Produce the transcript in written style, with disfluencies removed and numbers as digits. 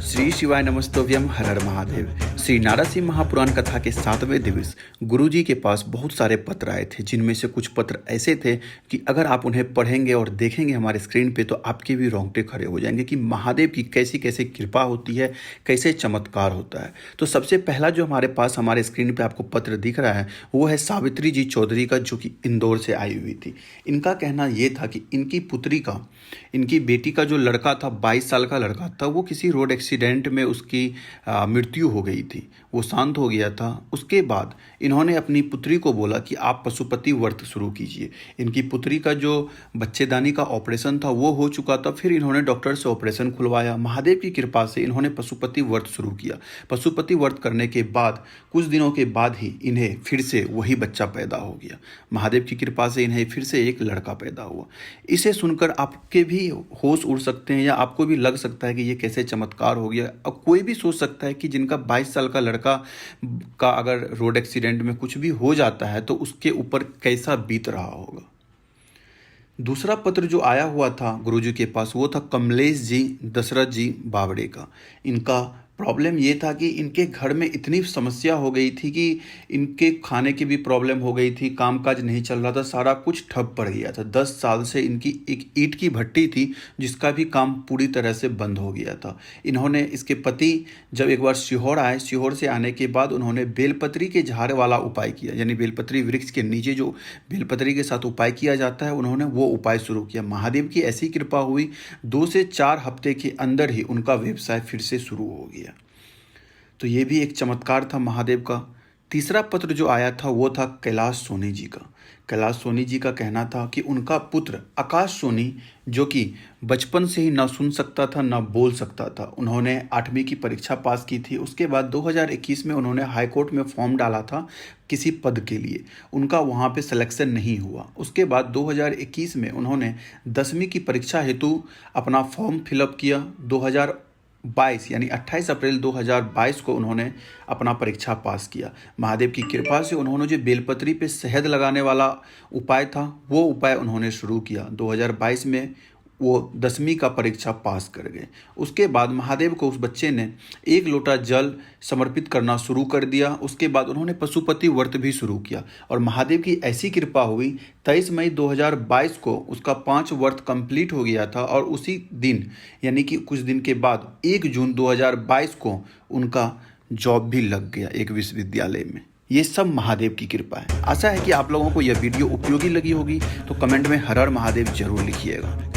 श्री शिवाय नमस्तोभ्यम हर हर महादेव। श्री नारसिंह महापुराण कथा के 7वें दिवस गुरुजी के पास बहुत सारे पत्र आए थे, जिनमें से कुछ पत्र ऐसे थे कि अगर आप उन्हें पढ़ेंगे और देखेंगे हमारे स्क्रीन पे तो आपके भी रोंगटे खड़े हो जाएंगे कि महादेव की कैसी कैसी कृपा होती है, कैसे चमत्कार होता है। तो सबसे पहला जो हमारे पास हमारे स्क्रीन पे आपको पत्र दिख रहा है वो है सावित्री जी चौधरी का, जो कि इंदौर से आई हुई थी। इनका कहना ये था कि इनकी पुत्री का, इनकी बेटी का जो लड़का था, 22 साल का लड़का था, वो किसी रोड एक्सीडेंट में उसकी मृत्यु हो गई थी। वो शांत हो गया था। उसके बाद इन्होंने अपनी पुत्री को बोला कि आप पशुपति व्रत शुरू कीजिए। इनकी पुत्री का जो बच्चेदानी का ऑपरेशन था वो हो चुका था। फिर इन्होंने डॉक्टर से ऑपरेशन खुलवाया। महादेव की कृपा से इन्होंने पशुपति व्रत शुरू किया। पशुपति व्रत करने के बाद कुछ दिनों के बाद ही इन्हें फिर से वही बच्चा पैदा हो गया। महादेव की कृपा से इन्हें फिर से एक लड़का पैदा हुआ। इसे सुनकर आपके भी होश उड़ सकते हैं या आपको भी लग सकता है कि ये कैसे चमत्कार हो गया। अब कोई भी सोच सकता है कि जिनका 22 साल का लड़का का अगर रोड एक्सीडेंट में कुछ भी हो जाता है तो उसके ऊपर कैसा बीत रहा होगा। दूसरा पत्र जो आया हुआ था गुरुजी के पास वो था कमलेश जी दशरथ जी बावड़े का। इनका प्रॉब्लम ये था कि इनके घर में इतनी समस्या हो गई थी कि इनके खाने की भी प्रॉब्लम हो गई थी, कामकाज नहीं चल रहा था, सारा कुछ ठप पड़ गया था। 10 साल से इनकी एक ईंट की भट्टी थी जिसका भी काम पूरी तरह से बंद हो गया था। इन्होंने, इसके पति जब एक बार सीहोर आए, सीहोर से आने के बाद उन्होंने बेलपत्री के झाड़ वाला उपाय किया, यानी बेलपत्री वृक्ष के नीचे जो बेलपत्री के साथ उपाय किया जाता है, उन्होंने वो उपाय शुरू किया। महादेव की ऐसी कृपा हुई, 2 से 4 हफ्ते के अंदर ही उनका व्यवसाय फिर से शुरू हो गया। तो ये भी एक चमत्कार था महादेव का। तीसरा पत्र जो आया था वो था कैलाश सोनी जी का। कैलाश सोनी जी का कहना था कि उनका पुत्र आकाश सोनी, जो कि बचपन से ही ना सुन सकता था ना बोल सकता था, उन्होंने 8वीं की परीक्षा पास की थी। उसके बाद 2021 में उन्होंने हाई कोर्ट में फॉर्म डाला था किसी पद के लिए, उनका वहाँ पे सिलेक्शन नहीं हुआ। उसके बाद 2021 में उन्होंने 10वीं की परीक्षा हेतु अपना फॉर्म फिलअप किया। 2022 यानी 28 अप्रैल 2022 को उन्होंने अपना परीक्षा पास किया। महादेव की कृपा से उन्होंने जो बेलपत्री पे शहद लगाने वाला उपाय था वो उपाय उन्होंने शुरू किया। 2022 में वो 10वीं का परीक्षा पास कर गए। उसके बाद महादेव को उस बच्चे ने 1 लोटा जल समर्पित करना शुरू कर दिया। उसके बाद उन्होंने पशुपति व्रत भी शुरू किया और महादेव की ऐसी कृपा हुई, 23 मई 2022 को उसका 5 व्रत कंप्लीट हो गया था और उसी दिन यानी कि कुछ दिन के बाद 1 जून 2022 को उनका जॉब भी लग गया एक विश्वविद्यालय में। ये सब महादेव की कृपा है। आशा है कि आप लोगों को यह वीडियो उपयोगी लगी होगी, तो कमेंट में हर हर महादेव जरूर लिखिएगा।